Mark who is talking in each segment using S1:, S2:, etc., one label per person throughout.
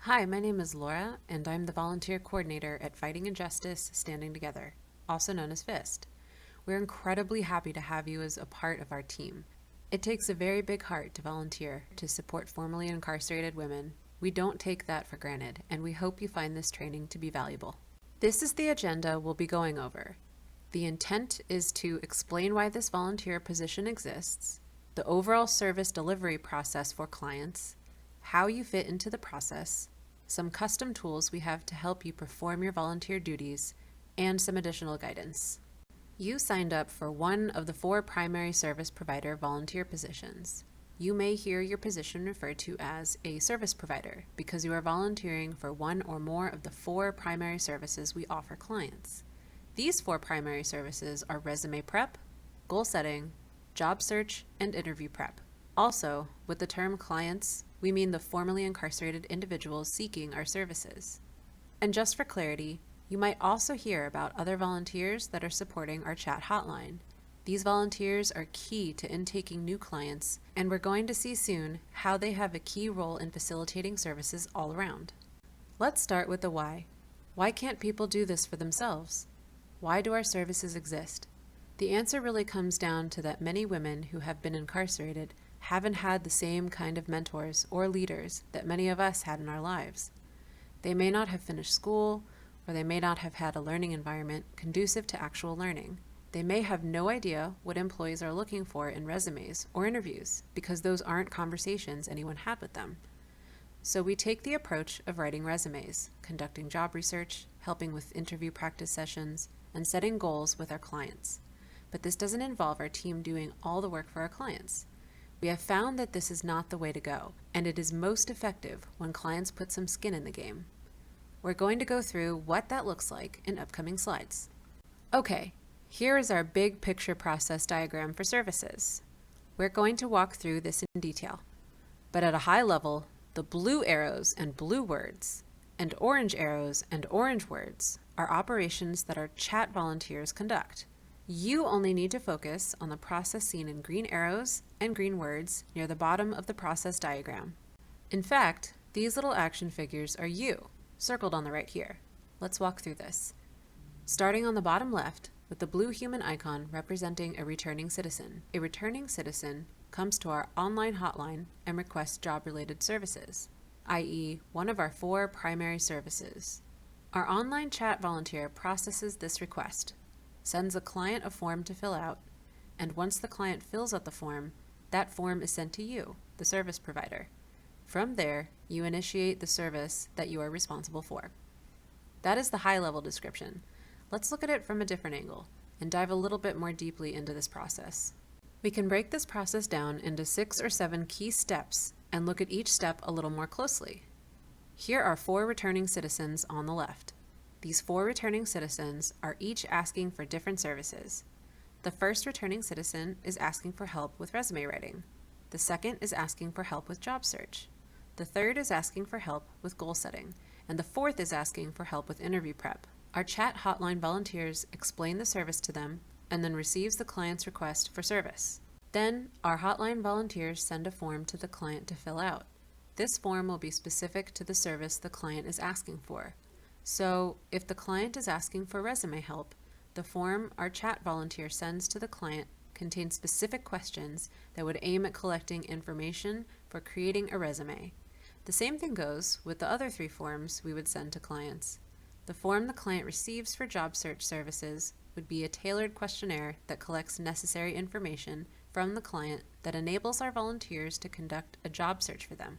S1: Hi, my name is Laura, and I'm the volunteer coordinator at Fighting Injustice Standing Together, also known as FIST. We're incredibly happy to have you as a part of our team. It takes a very big heart to volunteer to support formerly incarcerated women. We don't take that for granted, and we hope you find this training to be valuable. This is the agenda we'll be going over. The intent is to explain why this volunteer position exists, the overall service delivery process for clients, how you fit into the process, some custom tools we have to help you perform your volunteer duties, and some additional guidance. You signed up for one of the 4 primary service provider volunteer positions. You may hear your position referred to as a service provider because you are volunteering for one or more of the 4 primary services we offer clients. These 4 primary services are resume prep, goal setting, job search, and interview prep. Also, with the term clients, we mean the formerly incarcerated individuals seeking our services. And just for clarity, you might also hear about other volunteers that are supporting our chat hotline. These volunteers are key to intaking new clients, and we're going to see soon how they have a key role in facilitating services all around. Let's start with the why. Why can't people do this for themselves? Why do our services exist? The answer really comes down to that many women who have been incarcerated haven't had the same kind of mentors or leaders that many of us had in our lives. They may not have finished school, or they may not have had a learning environment conducive to actual learning. They may have no idea what employees are looking for in resumes or interviews because those aren't conversations anyone had with them. So we take the approach of writing resumes, conducting job research, helping with interview practice sessions, and setting goals with our clients. But this doesn't involve our team doing all the work for our clients. We have found that this is not the way to go, and it is most effective when clients put some skin in the game. We're going to go through what that looks like in upcoming slides. Okay, here is our big picture process diagram for services. We're going to walk through this in detail, but at a high level, the blue arrows and blue words, and orange arrows and orange words are operations that our chat volunteers conduct. You only need to focus on the process seen in green arrows and green words near the bottom of the process diagram. In fact, these little action figures are you, circled on the right here. Let's walk through this. Starting on the bottom left with the blue human icon representing a returning citizen. A returning citizen comes to our online hotline and requests job-related services, i.e. one of our 4 primary services. Our online chat volunteer processes this request, sends a client a form to fill out, and once the client fills out the form, that form is sent to you, the service provider. From there, you initiate the service that you are responsible for. That is the high-level description. Let's look at it from a different angle and dive a little bit more deeply into this process. We can break this process down into 6 or 7 key steps and look at each step a little more closely. Here are 4 returning citizens on the left. These 4 returning citizens are each asking for different services. The first returning citizen is asking for help with resume writing. The second is asking for help with job search. The third is asking for help with goal setting. And the fourth is asking for help with interview prep. Our chat hotline volunteers explain the service to them and then receives the client's request for service. Then, our hotline volunteers send a form to the client to fill out. This form will be specific to the service the client is asking for. So, if the client is asking for resume help, the form our chat volunteer sends to the client contains specific questions that would aim at collecting information for creating a resume. The same thing goes with the other 3 forms we would send to clients. The form the client receives for job search services would be a tailored questionnaire that collects necessary information from the client that enables our volunteers to conduct a job search for them.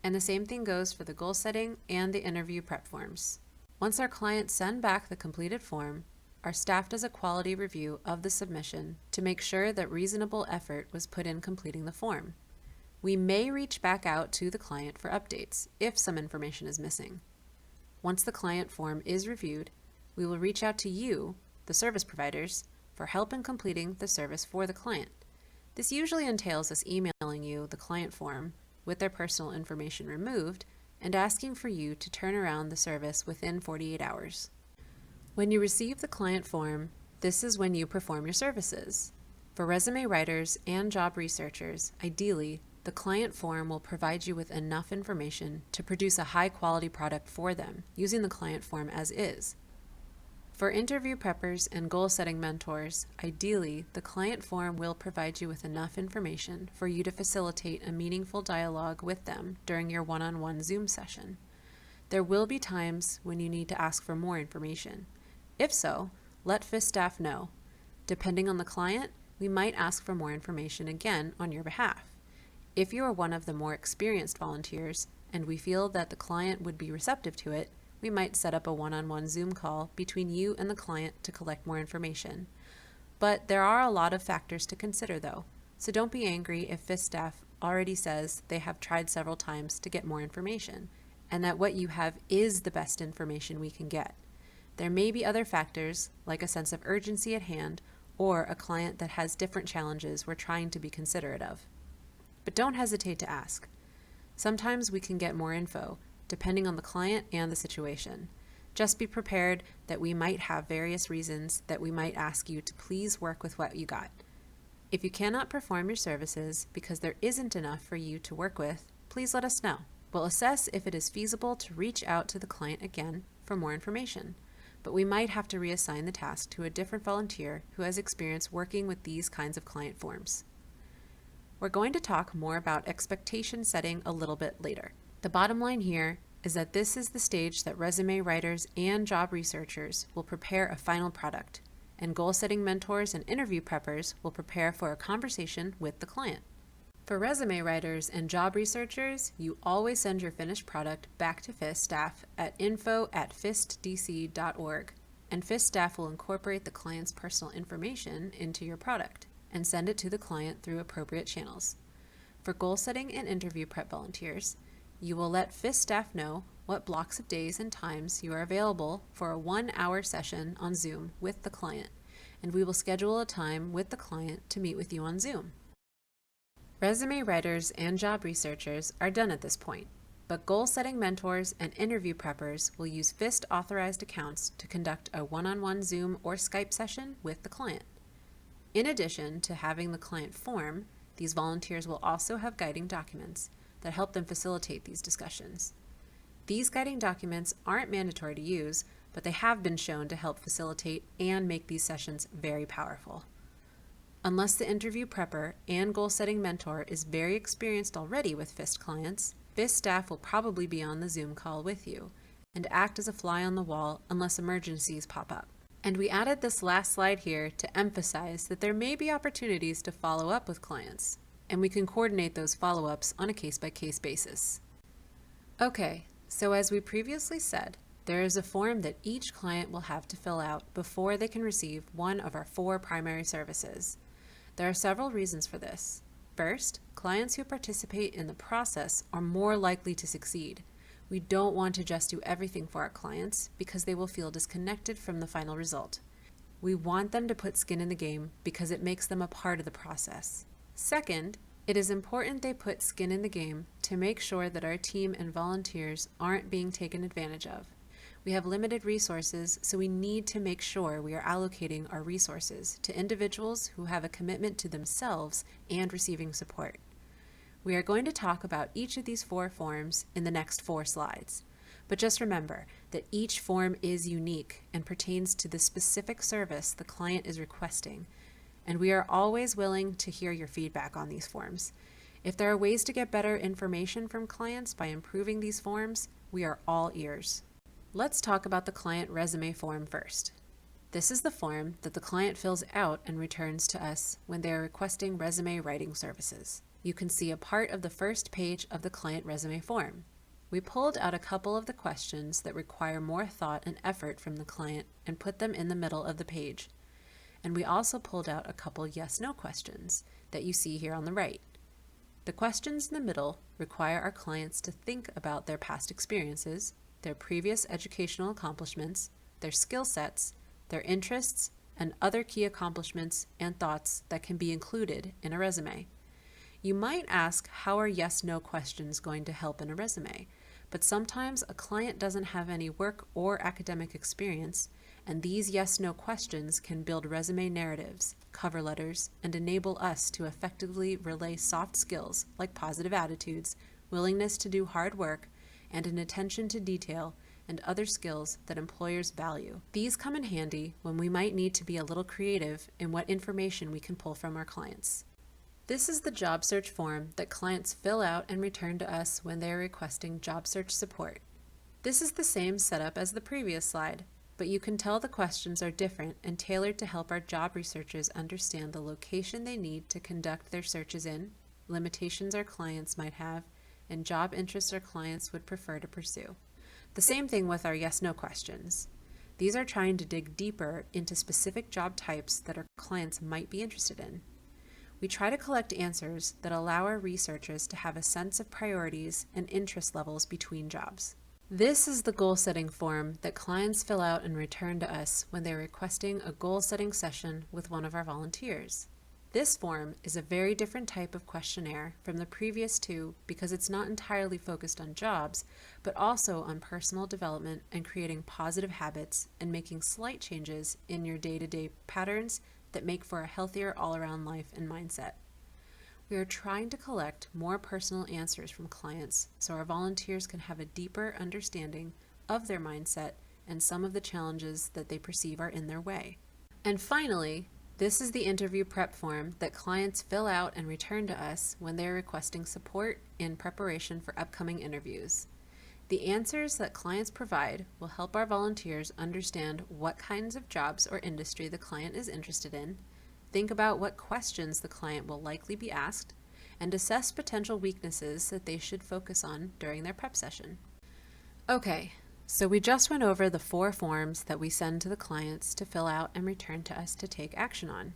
S1: And the same thing goes for the goal setting and the interview prep forms. Once our clients send back the completed form, our staff does a quality review of the submission to make sure that reasonable effort was put in completing the form. We may reach back out to the client for updates if some information is missing. Once the client form is reviewed, we will reach out to you, the service providers, for help in completing the service for the client. This usually entails us emailing you the client form with their personal information removed and asking for you to turn around the service within 48 hours. When you receive the client form, this is when you perform your services. For resume writers and job researchers, ideally, The client form will provide you with enough information to produce a high-quality product for them using the client form as is. For interview preppers and goal-setting mentors, ideally, the client form will provide you with enough information for you to facilitate a meaningful dialogue with them during your one-on-one Zoom session. There will be times when you need to ask for more information. If so, let FIS staff know. Depending on the client, we might ask for more information again on your behalf. If you are one of the more experienced volunteers and we feel that the client would be receptive to it, we might set up a one-on-one Zoom call between you and the client to collect more information. But there are a lot of factors to consider though, so don't be angry if FIS staff already says they have tried several times to get more information, and that what you have is the best information we can get. There may be other factors, like a sense of urgency at hand, or a client that has different challenges we're trying to be considerate of. But don't hesitate to ask. Sometimes we can get more info, depending on the client and the situation. Just be prepared that we might have various reasons that we might ask you to please work with what you got. If you cannot perform your services because there isn't enough for you to work with, please let us know. We'll assess if it is feasible to reach out to the client again for more information, but we might have to reassign the task to a different volunteer who has experience working with these kinds of client forms. We're going to talk more about expectation setting a little bit later. The bottom line here is that this is the stage that resume writers and job researchers will prepare a final product, and goal-setting mentors and interview preppers will prepare for a conversation with the client. For resume writers and job researchers, you always send your finished product back to FIS staff at info@fistdc.org, and FIS staff will incorporate the client's personal information into your product and send it to the client through appropriate channels. For goal-setting and interview prep volunteers, you will let FIS staff know what blocks of days and times you are available for a 1-hour session on Zoom with the client, and we will schedule a time with the client to meet with you on Zoom. Resume writers and job researchers are done at this point, but goal-setting mentors and interview preppers will use FIST-authorized accounts to conduct a one-on-one Zoom or Skype session with the client. In addition to having the client form, these volunteers will also have guiding documents that help them facilitate these discussions. These guiding documents aren't mandatory to use, but they have been shown to help facilitate and make these sessions very powerful. Unless the interview prepper and goal-setting mentor is very experienced already with FIST clients, FIST staff will probably be on the Zoom call with you and act as a fly on the wall unless emergencies pop up. And we added this last slide here to emphasize that there may be opportunities to follow up with clients, and we can coordinate those follow-ups on a case-by-case basis. Okay, so as we previously said, there is a form that each client will have to fill out before they can receive one of our 4 primary services. There are several reasons for this. First, clients who participate in the process are more likely to succeed. We don't want to just do everything for our clients because they will feel disconnected from the final result. We want them to put skin in the game because it makes them a part of the process. Second, it is important they put skin in the game to make sure that our team and volunteers aren't being taken advantage of. We have limited resources, so we need to make sure we are allocating our resources to individuals who have a commitment to themselves and receiving support. We are going to talk about each of these 4 forms in the next 4 slides. But just remember that each form is unique and pertains to the specific service the client is requesting, and we are always willing to hear your feedback on these forms. If there are ways to get better information from clients by improving these forms, we are all ears. Let's talk about the client resume form first. This is the form that the client fills out and returns to us when they are requesting resume writing services. You can see a part of the first page of the client resume form. We pulled out a couple of the questions that require more thought and effort from the client and put them in the middle of the page. And we also pulled out a couple yes/no questions that you see here on the right. The questions in the middle require our clients to think about their past experiences, their previous educational accomplishments, their skill sets, their interests, and other key accomplishments and thoughts that can be included in a resume. You might ask, how are yes/no questions going to help in a resume? but sometimes a client doesn't have any work or academic experience, and these yes-no questions can build resume narratives, cover letters, and enable us to effectively relay soft skills like positive attitudes, willingness to do hard work, and an attention to detail and other skills that employers value. These come in handy when we might need to be a little creative in what information we can pull from our clients. This is the job search form that clients fill out and return to us when they are requesting job search support. This is the same setup as the previous slide, but you can tell the questions are different and tailored to help our job researchers understand the location they need to conduct their searches in, limitations our clients might have, and job interests our clients would prefer to pursue. The same thing with our yes-no questions. These are trying to dig deeper into specific job types that our clients might be interested in. We try to collect answers that allow our researchers to have a sense of priorities and interest levels between jobs. This is the goal-setting form that clients fill out and return to us when they're requesting a goal-setting session with one of our volunteers. This form is a very different type of questionnaire from the previous two because it's not entirely focused on jobs, but also on personal development and creating positive habits and making slight changes in your day-to-day patterns that make for a healthier all-around life and mindset. We are trying to collect more personal answers from clients so our volunteers can have a deeper understanding of their mindset and some of the challenges that they perceive are in their way. And finally, this is the interview prep form that clients fill out and return to us when they are requesting support in preparation for upcoming interviews. The answers that clients provide will help our volunteers understand what kinds of jobs or industry the client is interested in, think about what questions the client will likely be asked, and assess potential weaknesses that they should focus on during their prep session. Okay, so we just went over the 4 forms that we send to the clients to fill out and return to us to take action on.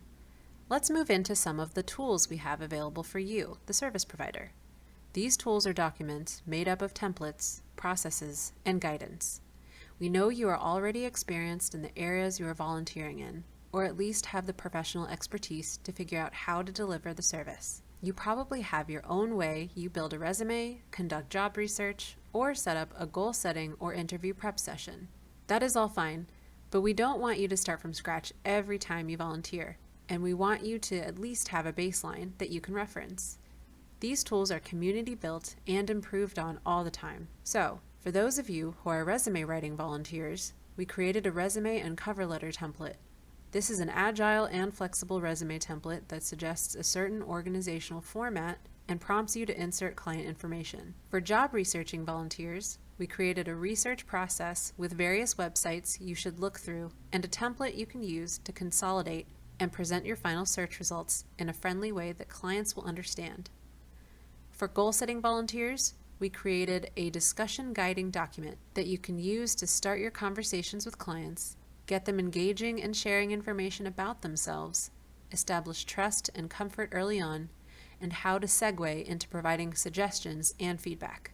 S1: Let's move into some of the tools we have available for you, the service provider. These tools are documents made up of templates, processes, and guidance. We know you are already experienced in the areas you are volunteering in, or at least have the professional expertise to figure out how to deliver the service. You probably have your own way you build a resume, conduct job research, or set up a goal setting or interview prep session. That is all fine, but we don't want you to start from scratch every time you volunteer, and we want you to at least have a baseline that you can reference. These tools are community built and improved on all the time. So, for those of you who are resume writing volunteers, we created a resume and cover letter template. This is an agile and flexible resume template that suggests a certain organizational format and prompts you to insert client information. For job researching volunteers, we created a research process with various websites you should look through and a template you can use to consolidate and present your final search results in a friendly way that clients will understand. For goal-setting volunteers, we created a discussion guiding document that you can use to start your conversations with clients, get them engaging and sharing information about themselves, establish trust and comfort early on, and how to segue into providing suggestions and feedback.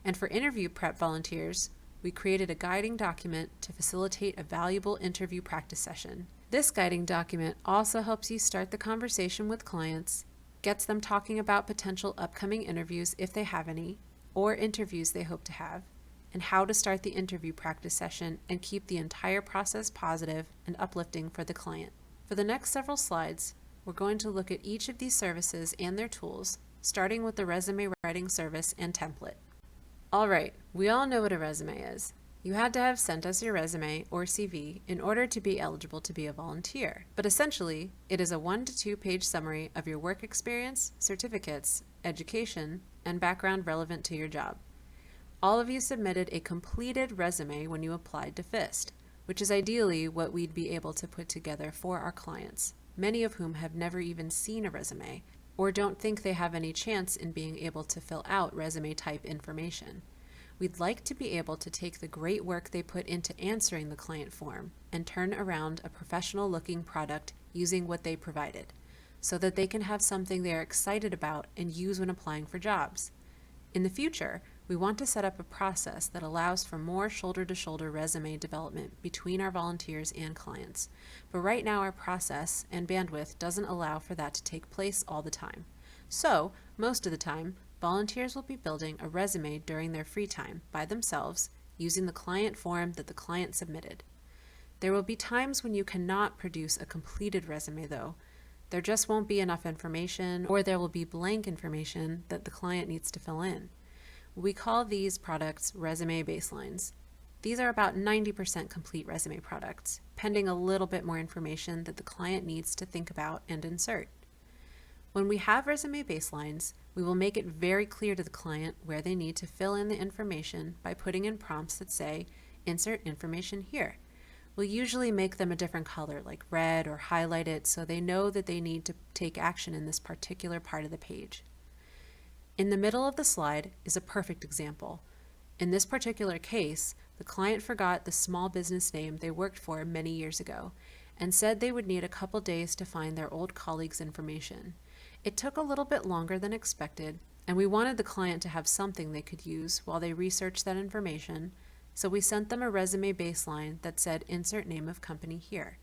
S1: And for interview prep volunteers, we created a guiding document to facilitate a valuable interview practice session. This guiding document also helps you start the conversation with clients, gets them talking about potential upcoming interviews if they have any, or interviews they hope to have, and how to start the interview practice session and keep the entire process positive and uplifting for the client. For the next several slides, we're going to look at each of these services and their tools, starting with the resume writing service and template. All right, we all know what a resume is. You had to have sent us your resume or CV in order to be eligible to be a volunteer. But essentially, it is a 1 to 2 page summary of your work experience, certificates, education, and background relevant to your job. All of you submitted a completed resume when you applied to FIST, which is ideally what we'd be able to put together for our clients, many of whom have never even seen a resume or don't think they have any chance in being able to fill out resume type information. We'd like to be able to take the great work they put into answering the client form and turn around a professional looking product using what they provided, so that they can have something they are excited about and use when applying for jobs. In the future, we want to set up a process that allows for more shoulder-to-shoulder resume development between our volunteers and clients. But right now our process and bandwidth doesn't allow for that to take place all the time. So, most of the time, volunteers will be building a resume during their free time by themselves using the client form that the client submitted. There will be times when you cannot produce a completed resume though. There just won't be enough information, or there will be blank information that the client needs to fill in. We call these products resume baselines. These are about 90% complete resume products, pending a little bit more information that the client needs to think about and insert. When we have resume baselines, we will make it very clear to the client where they need to fill in the information by putting in prompts that say, insert information here. We'll usually make them a different color, like red, or highlight it so they know that they need to take action in this particular part of the page. In the middle of the slide is a perfect example. In this particular case, the client forgot the small business name they worked for many years ago and said they would need a couple days to find their old colleague's information. It took a little bit longer than expected, and we wanted the client to have something they could use while they researched that information, so we sent them a resume baseline that said insert name of company here.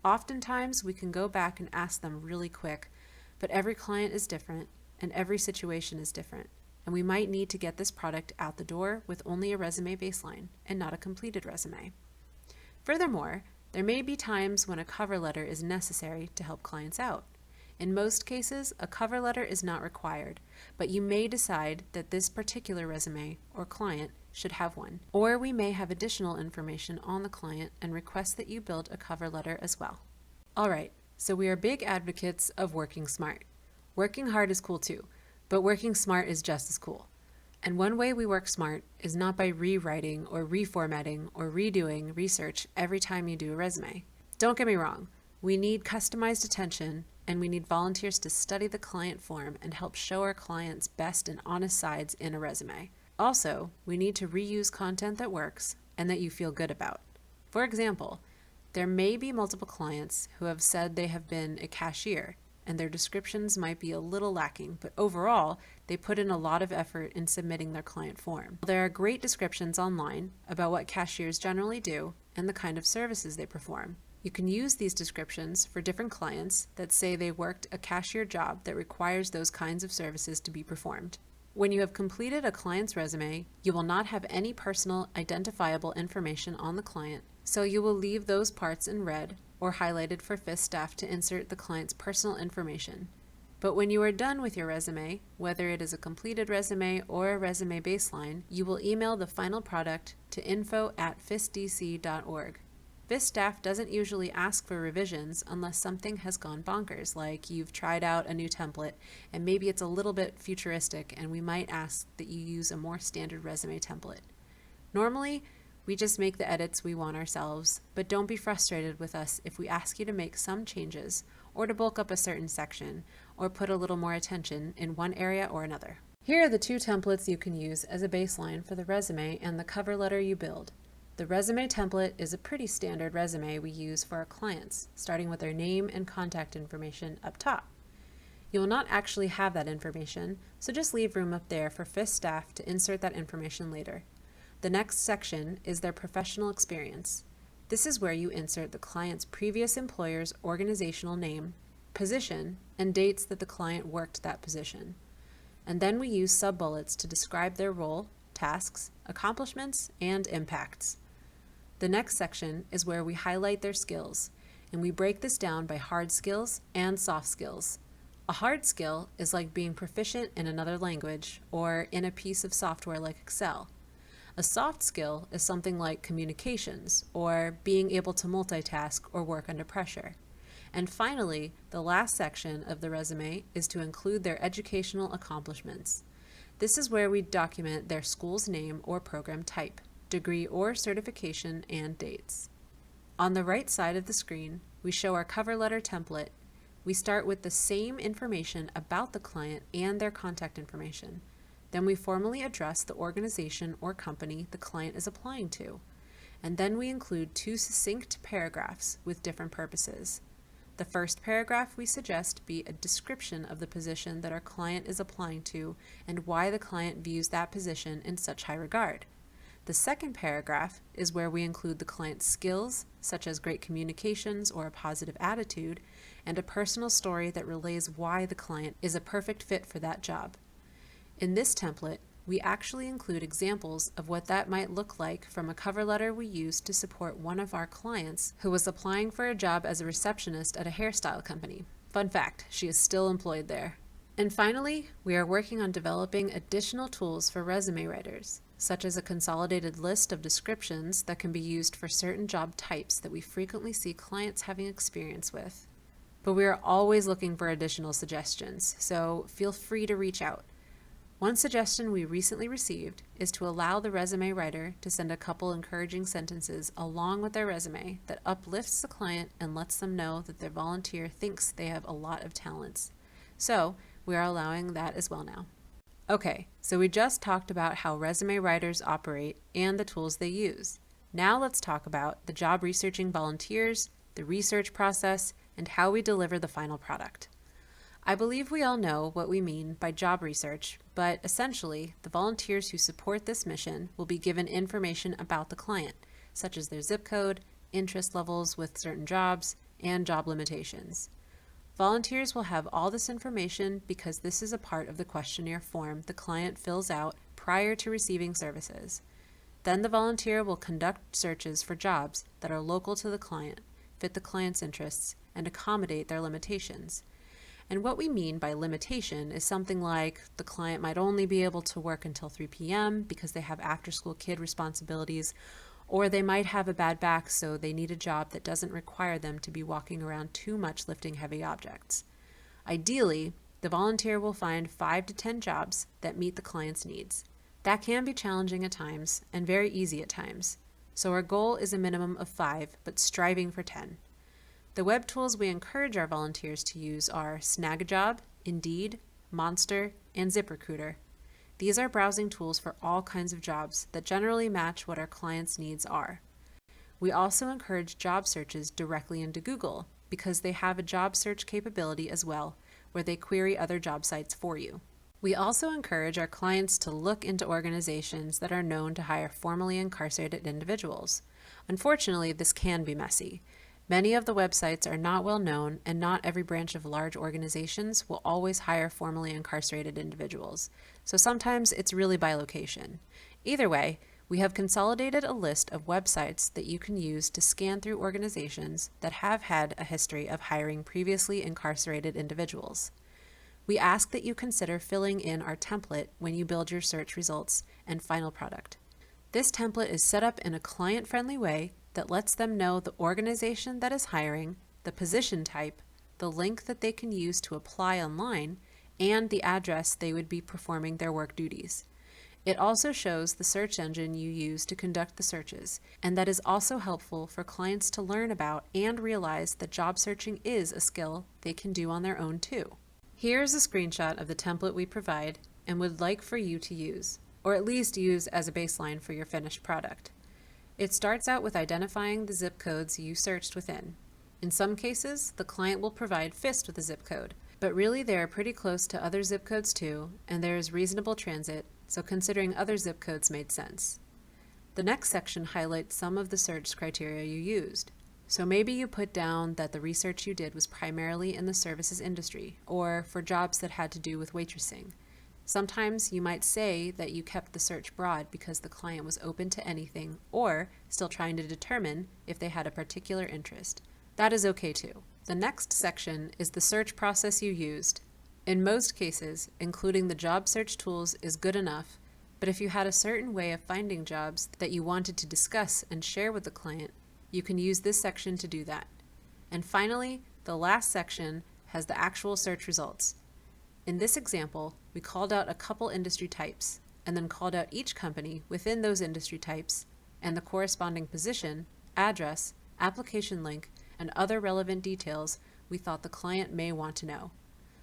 S1: Oftentimes, we can go back and ask them really quick, but every client is different and every situation is different, and we might need to get this product out the door with only a resume baseline and not a completed resume. Furthermore, there may be times when a cover letter is necessary to help clients out. In most cases, a cover letter is not required, but you may decide that this particular resume or client should have one. Or we may have additional information on the client and request that you build a cover letter as well. Alright, so we are big advocates of working smart. Working hard is cool too, but working smart is just as cool. And one way we work smart is not by rewriting or reformatting or redoing research every time you do a resume. Don't get me wrong, we need customized attention and we need volunteers to study the client form and help show our clients' best and honest sides in a resume. Also, we need to reuse content that works and that you feel good about. For example, there may be multiple clients who have said they have been a cashier and their descriptions might be a little lacking, but overall, they put in a lot of effort in submitting their client form. There are great descriptions online about what cashiers generally do and the kind of services they perform. You can use these descriptions for different clients that say they worked a cashier job that requires those kinds of services to be performed. When you have completed a client's resume, you will not have any personal identifiable information on the client, so you will leave those parts in red or highlighted for FIST staff to insert the client's personal information. But when you are done with your resume, whether it is a completed resume or a resume baseline, you will email the final product to info@fistdc.org. FIST staff doesn't usually ask for revisions unless something has gone bonkers, like you've tried out a new template and maybe it's a little bit futuristic and we might ask that you use a more standard resume template. Normally, we just make the edits we want ourselves, but don't be frustrated with us if we ask you to make some changes or to bulk up a certain section or put a little more attention in one area or another. Here are the two templates you can use as a baseline for the resume and the cover letter you build. The resume template is a pretty standard resume we use for our clients, starting with their name and contact information up top. You will not actually have that information, so just leave room up there for FIST staff to insert that information later. The next section is their professional experience. This is where you insert the client's previous employer's organizational name, position, and dates that the client worked that position. And then we use sub-bullets to describe their role, tasks, accomplishments, and impacts. The next section is where we highlight their skills, and we break this down by hard skills and soft skills. A hard skill is like being proficient in another language or in a piece of software like Excel. A soft skill is something like communications or being able to multitask or work under pressure. And finally, the last section of the resume is to include their educational accomplishments. This is where we document their school's name or program type, degree or certification, and dates. On the right side of the screen, we show our cover letter template. We start with the same information about the client and their contact information. Then we formally address the organization or company the client is applying to. And then we include two succinct paragraphs with different purposes. The first paragraph we suggest be a description of the position that our client is applying to and why the client views that position in such high regard. The second paragraph is where we include the client's skills, such as great communications or a positive attitude, and a personal story that relays why the client is a perfect fit for that job. In this template, we actually include examples of what that might look like from a cover letter we used to support one of our clients who was applying for a job as a receptionist at a hairstyle company. Fun fact, she is still employed there. And finally, we are working on developing additional tools for resume writers, such as a consolidated list of descriptions that can be used for certain job types that we frequently see clients having experience with. But we are always looking for additional suggestions, so feel free to reach out. One suggestion we recently received is to allow the resume writer to send a couple encouraging sentences along with their resume that uplifts the client and lets them know that their volunteer thinks they have a lot of talents. So we are allowing that as well now. Okay, so we just talked about how resume writers operate and the tools they use. Now let's talk about the job researching volunteers, the research process, and how we deliver the final product. I believe we all know what we mean by job research, but essentially, the volunteers who support this mission will be given information about the client, such as their zip code, interest levels with certain jobs, and job limitations. Volunteers will have all this information because this is a part of the questionnaire form the client fills out prior to receiving services. Then the volunteer will conduct searches for jobs that are local to the client, fit the client's interests, and accommodate their limitations. And what we mean by limitation is something like the client might only be able to work until 3 p.m. because they have after-school kid responsibilities, or they might have a bad back so they need a job that doesn't require them to be walking around too much lifting heavy objects. Ideally, the volunteer will find 5 to 10 jobs that meet the client's needs. That can be challenging at times and very easy at times. So our goal is a minimum of 5, but striving for 10. The web tools we encourage our volunteers to use are Snagajob, Indeed, Monster, and ZipRecruiter. These are browsing tools for all kinds of jobs that generally match what our clients' needs are. We also encourage job searches directly into Google because they have a job search capability as well, where they query other job sites for you. We also encourage our clients to look into organizations that are known to hire formerly incarcerated individuals. Unfortunately, this can be messy. Many of the websites are not well known, and not every branch of large organizations will always hire formerly incarcerated individuals, so sometimes it's really by location. Either way, we have consolidated a list of websites that you can use to scan through organizations that have had a history of hiring previously incarcerated individuals. We ask that you consider filling in our template when you build your search results and final product. This template is set up in a client-friendly way that lets them know the organization that is hiring, the position type, the link that they can use to apply online, and the address they would be performing their work duties. It also shows the search engine you use to conduct the searches, and that is also helpful for clients to learn about and realize that job searching is a skill they can do on their own too. Here's a screenshot of the template we provide and would like for you to use, or at least use as a baseline for your finished product. It starts out with identifying the zip codes you searched within. In some cases, the client will provide FIST with a zip code, but really they are pretty close to other zip codes too, and there is reasonable transit, so considering other zip codes made sense. The next section highlights some of the search criteria you used. So maybe you put down that the research you did was primarily in the services industry, or for jobs that had to do with waitressing. Sometimes you might say that you kept the search broad because the client was open to anything or still trying to determine if they had a particular interest. That is okay too. The next section is the search process you used. In most cases, including the job search tools is good enough, but if you had a certain way of finding jobs that you wanted to discuss and share with the client, you can use this section to do that. And finally, the last section has the actual search results. In this example, we called out a couple industry types, and then called out each company within those industry types, and the corresponding position, address, application link, and other relevant details we thought the client may want to know.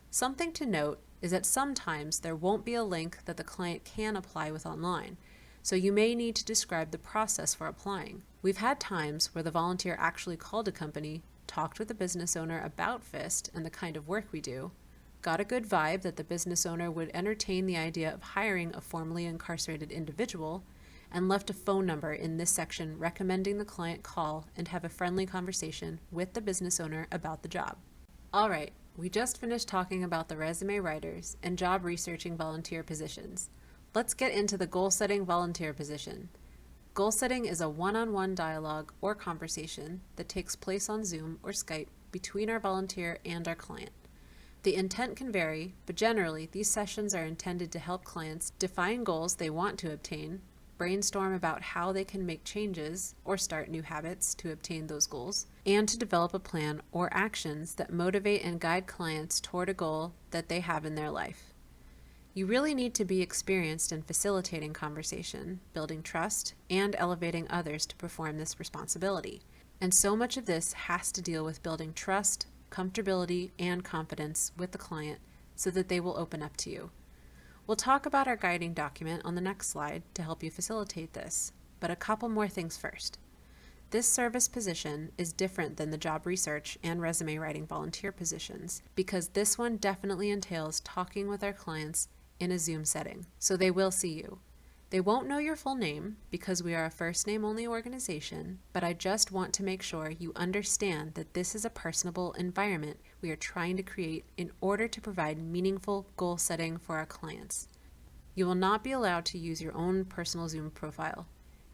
S1: Something to note is that sometimes there won't be a link that the client can apply with online, so you may need to describe the process for applying. We've had times where the volunteer actually called a company, talked with the business owner about FIST and the kind of work we do, got a good vibe that the business owner would entertain the idea of hiring a formerly incarcerated individual, and left a phone number in this section recommending the client call and have a friendly conversation with the business owner about the job. All right, We just finished talking about the resume writers and job researching volunteer positions. Let's get into the goal-setting volunteer position. Goal setting is a one-on-one dialogue or conversation that takes place on Zoom or Skype between our volunteer and our client. The intent can vary, but generally these sessions are intended to help clients define goals they want to obtain, brainstorm about how they can make changes or start new habits to obtain those goals, and to develop a plan or actions that motivate and guide clients toward a goal that they have in their life. You really need to be experienced in facilitating conversation, building trust, and elevating others to perform this responsibility. And so much of this has to deal with building trust, comfortability, and confidence with the client so that they will open up to you. We'll talk about our guiding document on the next slide to help you facilitate this, but a couple more things first. This service position is different than the job research and resume writing volunteer positions because this one definitely entails talking with our clients in a Zoom setting, so they will see you. They won't know your full name because we are a first name only organization, but I just want to make sure you understand that this is a personable environment we are trying to create in order to provide meaningful goal setting for our clients. You will not be allowed to use your own personal Zoom profile.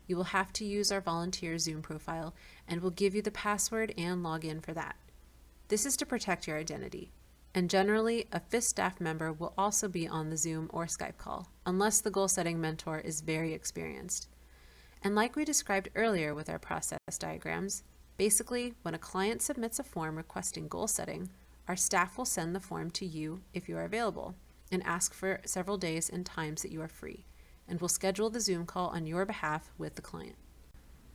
S1: You will have to use our volunteer Zoom profile and we'll give you the password and login for that. This is to protect your identity. And generally, a FIST staff member will also be on the Zoom or Skype call, unless the goal-setting mentor is very experienced. And like we described earlier with our process diagrams, basically, when a client submits a form requesting goal setting, our staff will send the form to you if you are available, and ask for several days and times that you are free, and we'll schedule the Zoom call on your behalf with the client.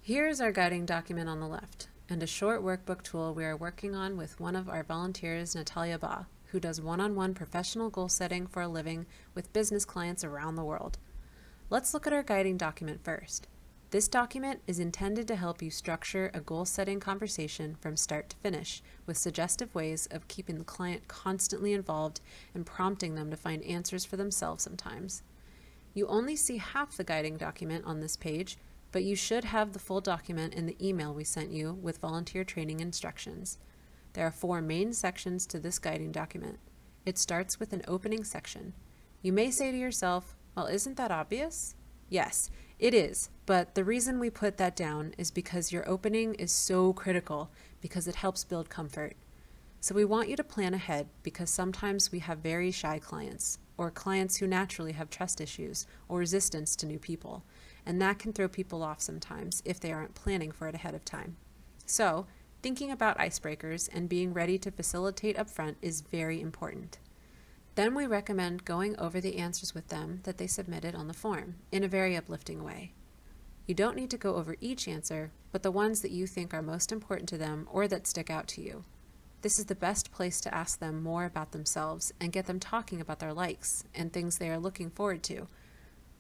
S1: Here is our guiding document on the left, and a short workbook tool we are working on with one of our volunteers, Natalia Ba, who does one-on-one professional goal setting for a living with business clients around the world. Let's look at our guiding document first. This document is intended to help you structure a goal-setting conversation from start to finish with suggestive ways of keeping the client constantly involved and prompting them to find answers for themselves sometimes. You only see half the guiding document on this page, but you should have the full document in the email we sent you with volunteer training instructions. There are 4 main sections to this guiding document. It starts with an opening section. You may say to yourself, well, isn't that obvious? Yes, it is, but the reason we put that down is because your opening is so critical because it helps build comfort. So we want you to plan ahead because sometimes we have very shy clients or clients who naturally have trust issues or resistance to new people, and that can throw people off sometimes if they aren't planning for it ahead of time. So, thinking about icebreakers and being ready to facilitate upfront is very important. Then we recommend going over the answers with them that they submitted on the form in a very uplifting way. You don't need to go over each answer, but the ones that you think are most important to them or that stick out to you. This is the best place to ask them more about themselves and get them talking about their likes and things they are looking forward to.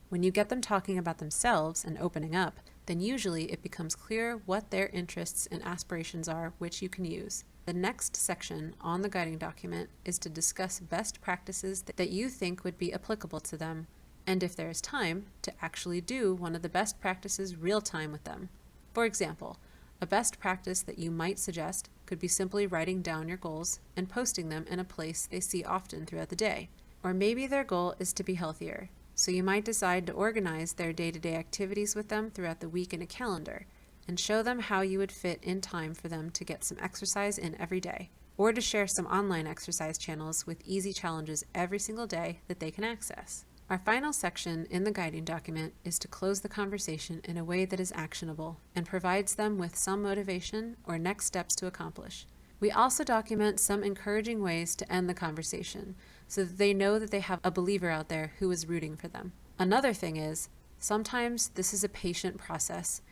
S1: When you get them talking about themselves and opening up, then usually it becomes clear what their interests and aspirations are, which you can use. The next section on the guiding document is to discuss best practices that you think would be applicable to them, and if there is time, to actually do one of the best practices real time with them. For example, a best practice that you might suggest could be simply writing down your goals and posting them in a place they see often throughout the day. Or maybe their goal is to be healthier. So you might decide to organize their day-to-day activities with them throughout the week in a calendar and show them how you would fit in time for them to get some exercise in every day, or to share some online exercise channels with easy challenges every single day that they can access. Our final section in the guiding document is to close the conversation in a way that is actionable and provides them with some motivation or next steps to accomplish. We also document some encouraging ways to end the conversation so that they know that they have a believer out there who is rooting for them. Another thing is, sometimes this is a patient process.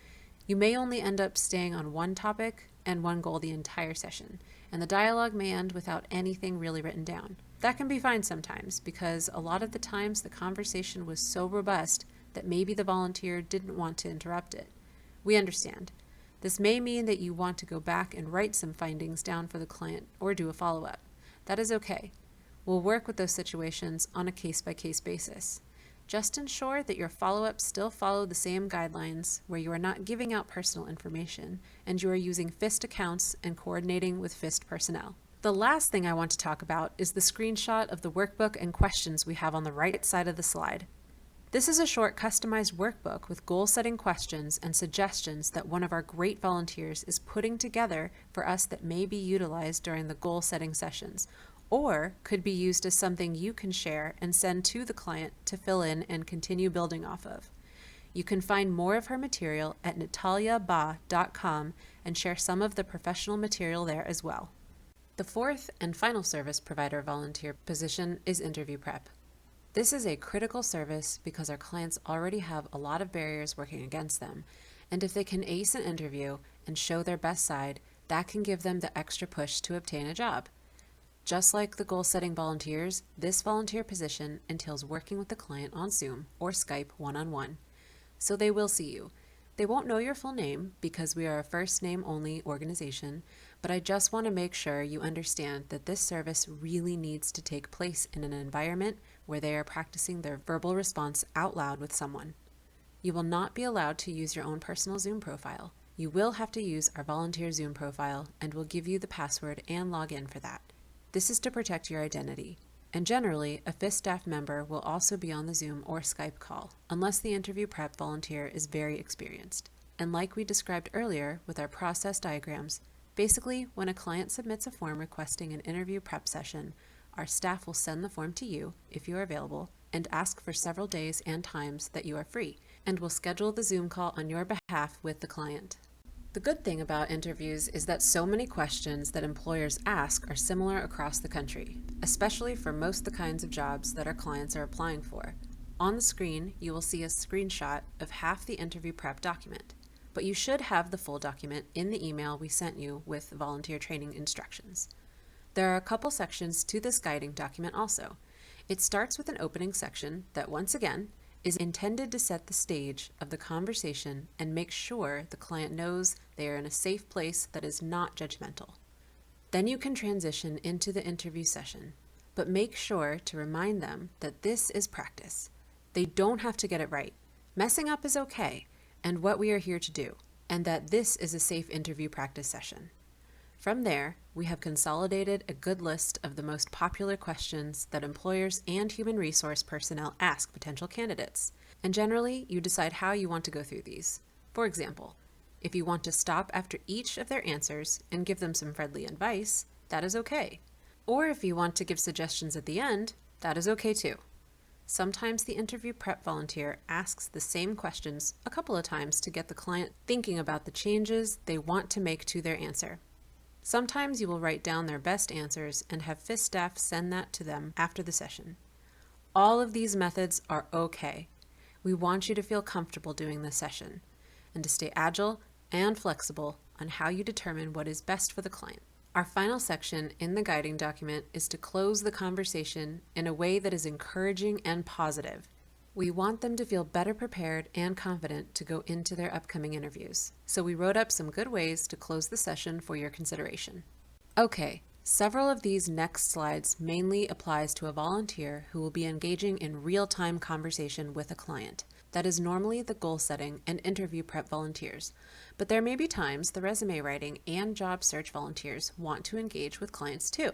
S1: You may only end up staying on one topic and one goal the entire session, and the dialogue may end without anything really written down. That can be fine sometimes because a lot of the times the conversation was so robust that maybe the volunteer didn't want to interrupt it. We understand. This may mean that you want to go back and write some findings down for the client or do a follow-up. That is okay. We'll work with those situations on a case-by-case basis. Just ensure that your follow-ups still follow the same guidelines where you are not giving out personal information and you are using FIST accounts and coordinating with FIST personnel. The last thing I want to talk about is the screenshot of the workbook and questions we have on the right side of the slide. This is a short customized workbook with goal-setting questions and suggestions that one of our great volunteers is putting together for us that may be utilized during the goal-setting sessions, or could be used as something you can share and send to the client to fill in and continue building off of. You can find more of her material at nataliaba.com and share some of the professional material there as well. The fourth and final service provider volunteer position is interview prep. This is a critical service because our clients already have a lot of barriers working against them, and if they can ace an interview and show their best side, that can give them the extra push to obtain a job. Just like the goal-setting volunteers, this volunteer position entails working with the client on Zoom or Skype one-on-one. So they will see you. They won't know your full name because we are a first name only organization, but I just want to make sure you understand that this service really needs to take place in an environment where they are practicing their verbal response out loud with someone. You will not be allowed to use your own personal Zoom profile. You will have to use our volunteer Zoom profile, and we'll give you the password and login for that. This is to protect your identity. And generally, a FIS staff member will also be on the Zoom or Skype call, unless the interview prep volunteer is very experienced. And like we described earlier with our process diagrams, basically, when a client submits a form requesting an interview prep session, our staff will send the form to you, if you are available, and ask for several days and times that you are free, and will schedule the Zoom call on your behalf with the client. The good thing about interviews is that so many questions that employers ask are similar across the country, especially for most of the kinds of jobs that our clients are applying for. On the screen, you will see a screenshot of half the interview prep document, but you should have the full document in the email we sent you with volunteer training instructions. There are a couple sections to this guiding document also. It starts with an opening section that, once again, is intended to set the stage of the conversation and make sure the client knows they are in a safe place that is not judgmental. Then you can transition into the interview session, but make sure to remind them that this is practice. They don't have to get it right. Messing up is okay, and what we are here to do, and that this is a safe interview practice session. From there, we have consolidated a good list of the most popular questions that employers and human resource personnel ask potential candidates, and generally, you decide how you want to go through these. For example, if you want to stop after each of their answers and give them some friendly advice, that is okay. Or if you want to give suggestions at the end, that is okay too. Sometimes the interview prep volunteer asks the same questions a couple of times to get the client thinking about the changes they want to make to their answer. Sometimes you will write down their best answers and have FIS staff send that to them after the session. All of these methods are okay. We want you to feel comfortable doing this session and to stay agile and flexible on how you determine what is best for the client. Our final section in the guiding document is to close the conversation in a way that is encouraging and positive. We want them to feel better prepared and confident to go into their upcoming interviews. So we wrote up some good ways to close the session for your consideration. Okay, several of these next slides mainly applies to a volunteer who will be engaging in real-time conversation with a client. That is normally the goal setting and interview prep volunteers, but there may be times the resume writing and job search volunteers want to engage with clients too.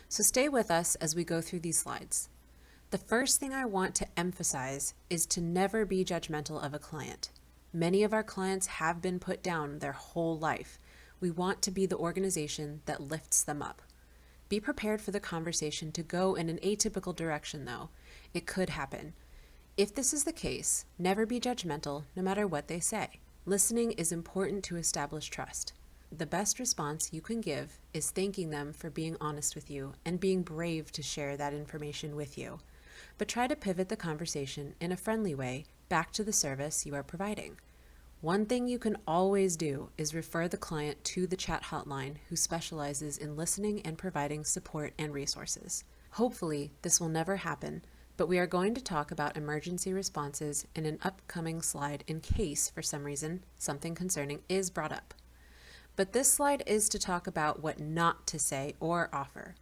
S1: So stay with us as we go through these slides. The first thing I want to emphasize is to never be judgmental of a client. Many of our clients have been put down their whole life. We want to be the organization that lifts them up. Be prepared for the conversation to go in an atypical direction though. It could happen. If this is the case, never be judgmental no matter what they say. Listening is important to establish trust. The best response you can give is thanking them for being honest with you and being brave to share that information with you. But try to pivot the conversation in a friendly way back to the service you are providing. One thing you can always do is refer the client to the chat hotline who specializes in listening and providing support and resources. Hopefully, this will never happen, but we are going to talk about emergency responses in an upcoming slide in case, for some reason, something concerning is brought up. But this slide is to talk about what not to say or offer.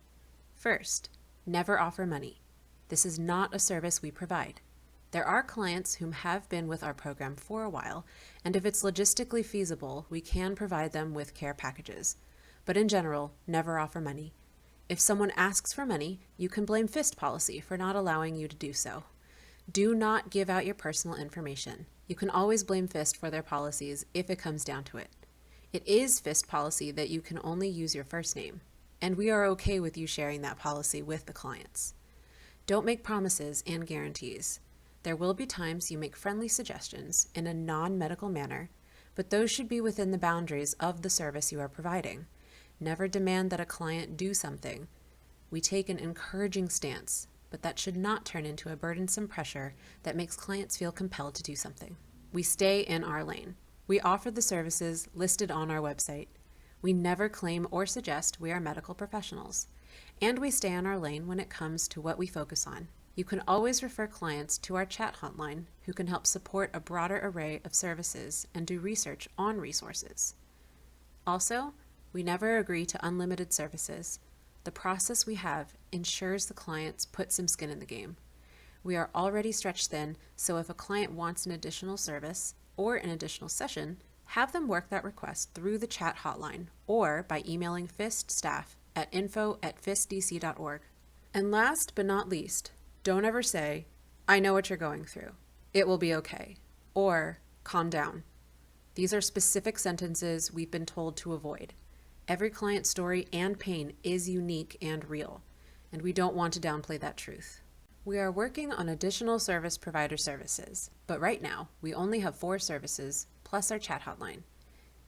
S1: First, never offer money. This is not a service we provide. There are clients whom have been with our program for a while, and if it's logistically feasible, we can provide them with care packages. But in general, never offer money. If someone asks for money, you can blame FIST policy for not allowing you to do so. Do not give out your personal information. You can always blame FIST for their policies if it comes down to it. It is FIST policy that you can only use your first name, and we are okay with you sharing that policy with the clients. Don't make promises and guarantees. There will be times you make friendly suggestions in a non-medical manner, but those should be within the boundaries of the service you are providing. Never demand that a client do something. We take an encouraging stance, but that should not turn into a burdensome pressure that makes clients feel compelled to do something. We stay in our lane. We offer the services listed on our website. We never claim or suggest we are medical professionals. And we stay in our lane when it comes to what we focus on. You can always refer clients to our chat hotline, who can help support a broader array of services and do research on resources. Also, we never agree to unlimited services. The process we have ensures the clients put some skin in the game. We are already stretched thin, so if a client wants an additional service or an additional session, have them work that request through the chat hotline or by emailing FIST staff at info@fistdc.org. And last but not least, don't ever say, "I know what you're going through. It will be okay," or "calm down." These are specific sentences we've been told to avoid. Every client's story and pain is unique and real, and we don't want to downplay that truth. We are working on additional service provider services, but right now we only have 4 services plus our chat hotline.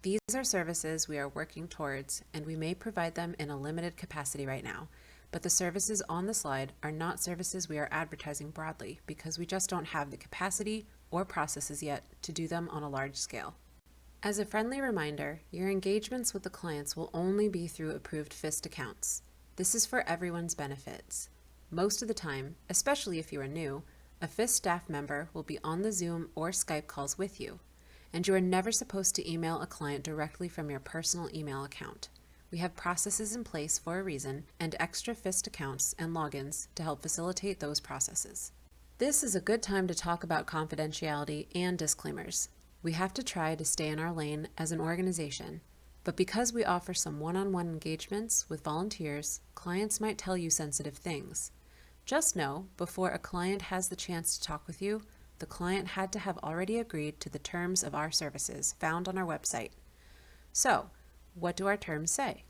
S1: These are services we are working towards, and we may provide them in a limited capacity right now, but the services on the slide are not services we are advertising broadly because we just don't have the capacity or processes yet to do them on a large scale. As a friendly reminder, your engagements with the clients will only be through approved FIST accounts. This is for everyone's benefits. Most of the time, especially if you are new, a FIST staff member will be on the Zoom or Skype calls with you, and you are never supposed to email a client directly from your personal email account. We have processes in place for a reason and extra FIST accounts and logins to help facilitate those processes. This is a good time to talk about confidentiality and disclaimers. We have to try to stay in our lane as an organization, but because we offer some one-on-one engagements with volunteers, clients might tell you sensitive things. Just know, before a client has the chance to talk with you, the client had to have already agreed to the terms of our services found on our website. So, what do our terms say?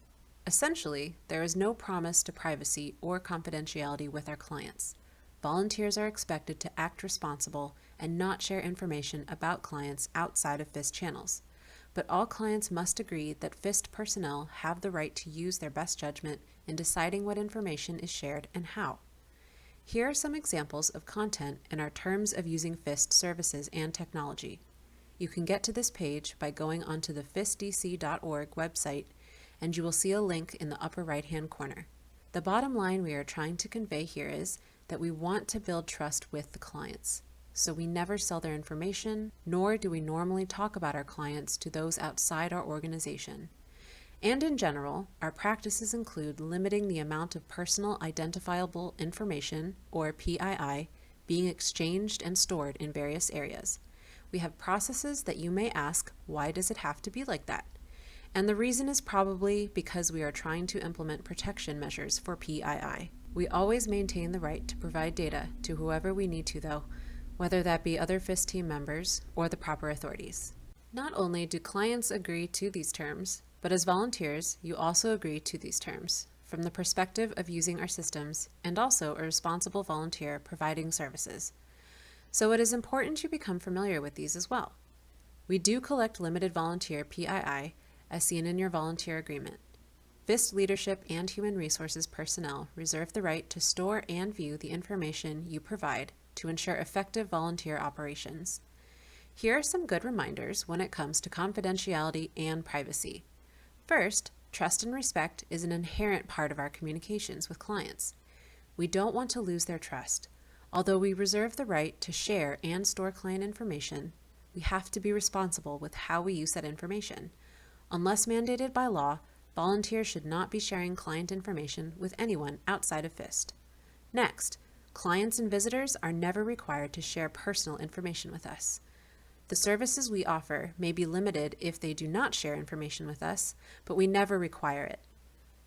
S1: Essentially, there is no promise to privacy or confidentiality with our clients. Volunteers are expected to act responsible and not share information about clients outside of FIST channels. But all clients must agree that FIST personnel have the right to use their best judgment in deciding what information is shared and how. Here are some examples of content in our terms of using FIST services and technology. You can get to this page by going onto the fistdc.org website, and you will see a link in the upper right-hand corner. The bottom line we are trying to convey here is that we want to build trust with the clients. So we never sell their information, nor do we normally talk about our clients to those outside our organization. And in general, our practices include limiting the amount of personal identifiable information, or PII, being exchanged and stored in various areas. We have processes that you may ask, why does it have to be like that? And the reason is probably because we are trying to implement protection measures for PII. We always maintain the right to provide data to whoever we need to, though, whether that be other FIST team members or the proper authorities. Not only do clients agree to these terms, but as volunteers, you also agree to these terms from the perspective of using our systems and also a responsible volunteer providing services. So it is important you become familiar with these as well. We do collect limited volunteer PII as seen in your volunteer agreement. FIST leadership and human resources personnel reserve the right to store and view the information you provide to ensure effective volunteer operations. Here are some good reminders when it comes to confidentiality and privacy. First, trust and respect is an inherent part of our communications with clients. We don't want to lose their trust. Although we reserve the right to share and store client information, we have to be responsible with how we use that information. Unless mandated by law, volunteers should not be sharing client information with anyone outside of FIST. Next, clients and visitors are never required to share personal information with us. The services we offer may be limited if they do not share information with us, but we never require it.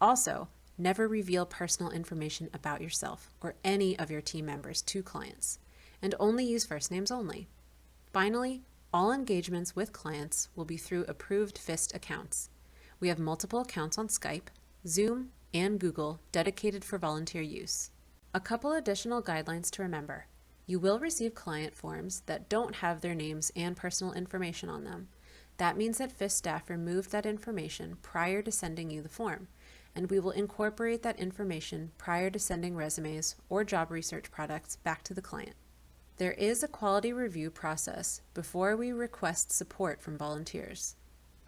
S1: Also, never reveal personal information about yourself or any of your team members to clients, and only use first names only. Finally, all engagements with clients will be through approved FIST accounts. We have multiple accounts on Skype, Zoom, and Google dedicated for volunteer use. A couple additional guidelines to remember. You will receive client forms that don't have their names and personal information on them. That means that FIST staff removed that information prior to sending you the form, and we will incorporate that information prior to sending resumes or job research products back to the client. There is a quality review process before we request support from volunteers.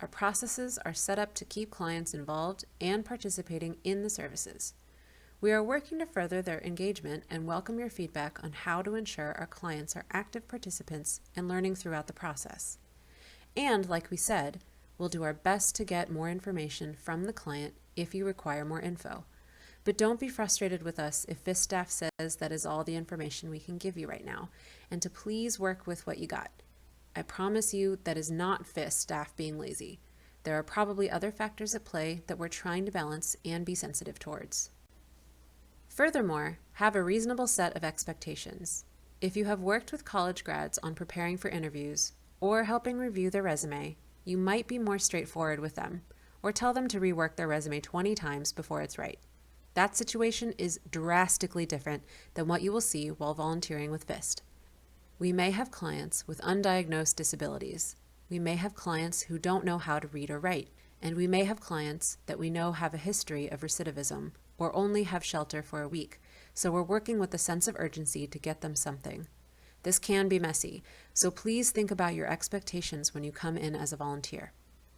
S1: Our processes are set up to keep clients involved and participating in the services. We are working to further their engagement and welcome your feedback on how to ensure our clients are active participants and learning throughout the process. And like we said, we'll do our best to get more information from the client if you require more info. But don't be frustrated with us if FIST staff says that is all the information we can give you right now, and to please work with what you got. I promise you that is not FIST staff being lazy. There are probably other factors at play that we're trying to balance and be sensitive towards. Furthermore, have a reasonable set of expectations. If you have worked with college grads on preparing for interviews or helping review their resume, you might be more straightforward with them, or tell them to rework their resume 20 times before it's right. That situation is drastically different than what you will see while volunteering with FIST. We may have clients with undiagnosed disabilities. We may have clients who don't know how to read or write, and we may have clients that we know have a history of recidivism or only have shelter for a week, so we're working with a sense of urgency to get them something. This can be messy, so please think about your expectations when you come in as a volunteer.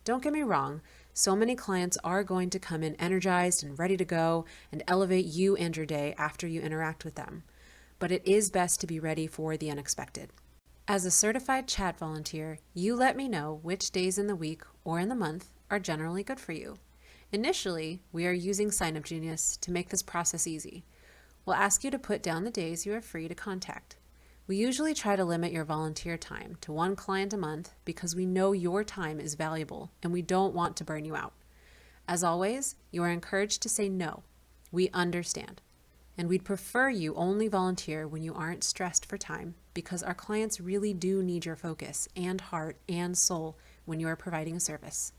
S1: Don't get me wrong, so many clients are going to come in energized and ready to go and elevate you and your day after you interact with them, but it is best to be ready for the unexpected. As a certified chat volunteer, you let me know which days in the week or in the month are generally good for you. Initially, we are using Sign Up Genius to make this process easy. We'll ask you to put down the days you are free to contact. We usually try to limit your volunteer time to one client a month because we know your time is valuable and we don't want to burn you out. As always, you are encouraged to say no. We understand. And we'd prefer you only volunteer when you aren't stressed for time because our clients really do need your focus and heart and soul when you are providing a service.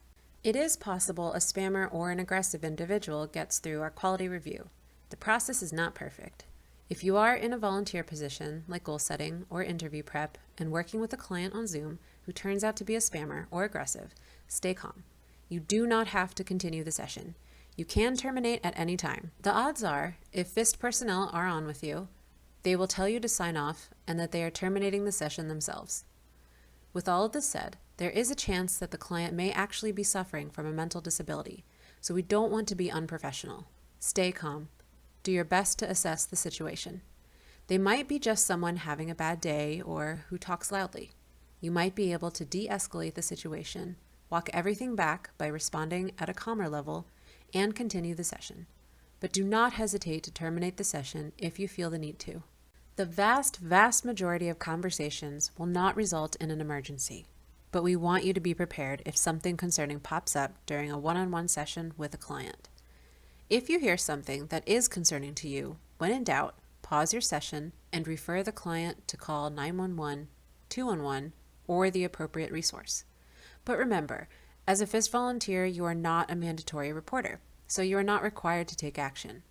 S1: It is possible a spammer or an aggressive individual gets through our quality review. The process is not perfect. If you are in a volunteer position like goal setting or interview prep and working with a client on Zoom who turns out to be a spammer or aggressive, stay calm. You do not have to continue the session. You can terminate at any time. The odds are, if FIST personnel are on with you, they will tell you to sign off and that they are terminating the session themselves. With all of this said, there is a chance that the client may actually be suffering from a mental disability, so we don't want to be unprofessional. Stay calm. Do your best to assess the situation. They might be just someone having a bad day or who talks loudly. You might be able to de-escalate the situation, walk everything back by responding at a calmer level, and continue the session. But do not hesitate to terminate the session if you feel the need to. The vast majority of conversations will not result in an emergency, but we want you to be prepared if something concerning pops up during a one-on-one session with a client. If you hear something that is concerning to you, when in doubt, pause your session and refer the client to call 911, 211, or the appropriate resource. But remember, as a FIST volunteer, you are not a mandatory reporter, so you are not required to take action.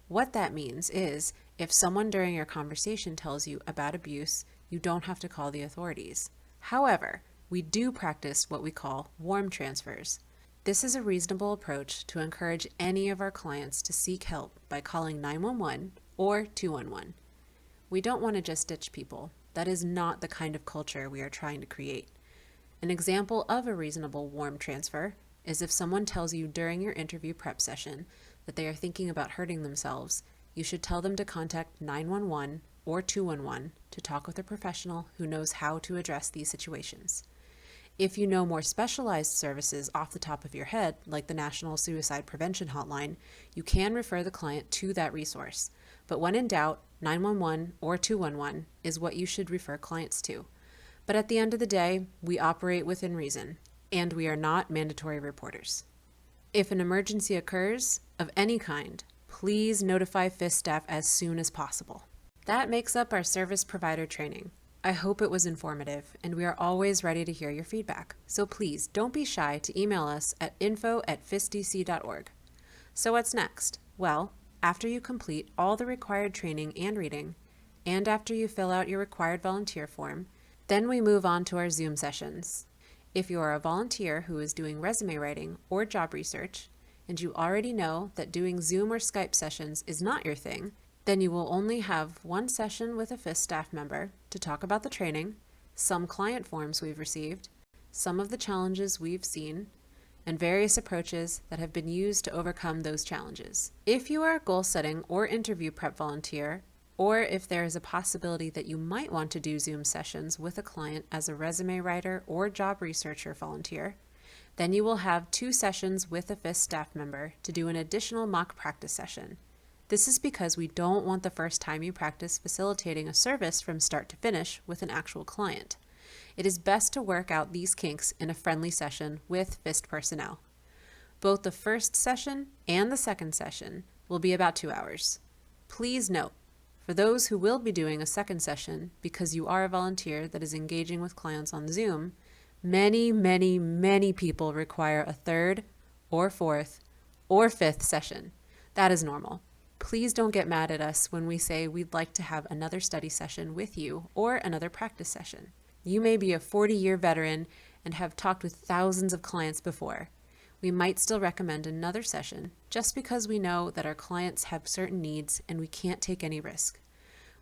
S1: What that means is, if someone during your conversation tells you about abuse, you don't have to call the authorities. However, we do practice what we call warm transfers. This is a reasonable approach to encourage any of our clients to seek help by calling 911 or 211. We don't want to just ditch people. That is not the kind of culture we are trying to create. An example of a reasonable warm transfer is if someone tells you during your interview prep session that they are thinking about hurting themselves, you should tell them to contact 911 or 211 to talk with a professional who knows how to address these situations. If you know more specialized services off the top of your head, like the National Suicide Prevention Hotline, you can refer the client to that resource. But when in doubt, 911 or 211 is what you should refer clients to. But at the end of the day, we operate within reason, and we are not mandatory reporters. If an emergency occurs, of any kind, please notify FIST staff as soon as possible. That makes up our service provider training. I hope it was informative, and we are always ready to hear your feedback. So please don't be shy to email us at info@fistdc.org. So what's next? Well, after you complete all the required training and reading, and after you fill out your required volunteer form, then we move on to our Zoom sessions. If you are a volunteer who is doing resume writing or job research, and you already know that doing Zoom or Skype sessions is not your thing, then you will only have one session with a FIST staff member to talk about the training, some client forms we've received, some of the challenges we've seen, and various approaches that have been used to overcome those challenges. If you are a goal-setting or interview prep volunteer, or if there is a possibility that you might want to do Zoom sessions with a client as a resume writer or job researcher volunteer, then you will have 2 sessions with a FIST staff member to do an additional mock practice session. This is because we don't want the first time you practice facilitating a service from start to finish with an actual client. It is best to work out these kinks in a friendly session with FIST personnel. Both the first session and the second session will be about 2 hours. Please note, for those who will be doing a second session, because you are a volunteer that is engaging with clients on Zoom, many people require a third or fourth or fifth session. That is normal. Please don't get mad at us when we say we'd like to have another study session with you or another practice session. You may be a 40-year veteran and have talked with thousands of clients before. We might still recommend another session just because we know that our clients have certain needs and we can't take any risk.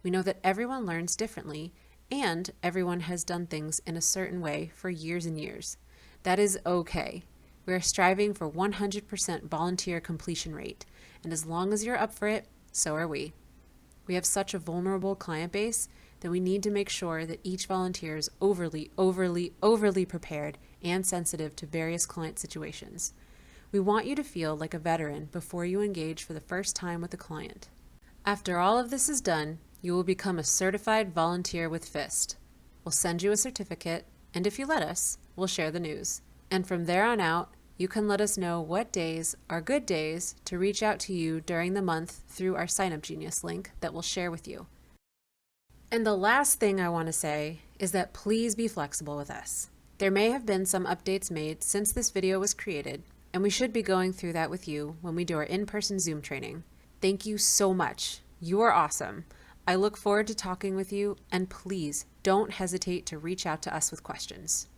S1: We know that everyone learns differently and everyone has done things in a certain way for years and years. That is okay. We are striving for 100% volunteer completion rate, and as long as you're up for it, so are we. We have such a vulnerable client base that we need to make sure that each volunteer is overly prepared and sensitive to various client situations. We want you to feel like a veteran before you engage for the first time with a client. After all of this is done, you will become a certified volunteer with FIST. We'll send you a certificate, and if you let us, we'll share the news. And from there on out, you can let us know what days are good days to reach out to you during the month through our Sign Up Genius link that we'll share with you. And the last thing I want to say is that please be flexible with us. There may have been some updates made since this video was created, and we should be going through that with you when we do our in-person Zoom training. Thank you so much. You are awesome. I look forward to talking with you, and please don't hesitate to reach out to us with questions.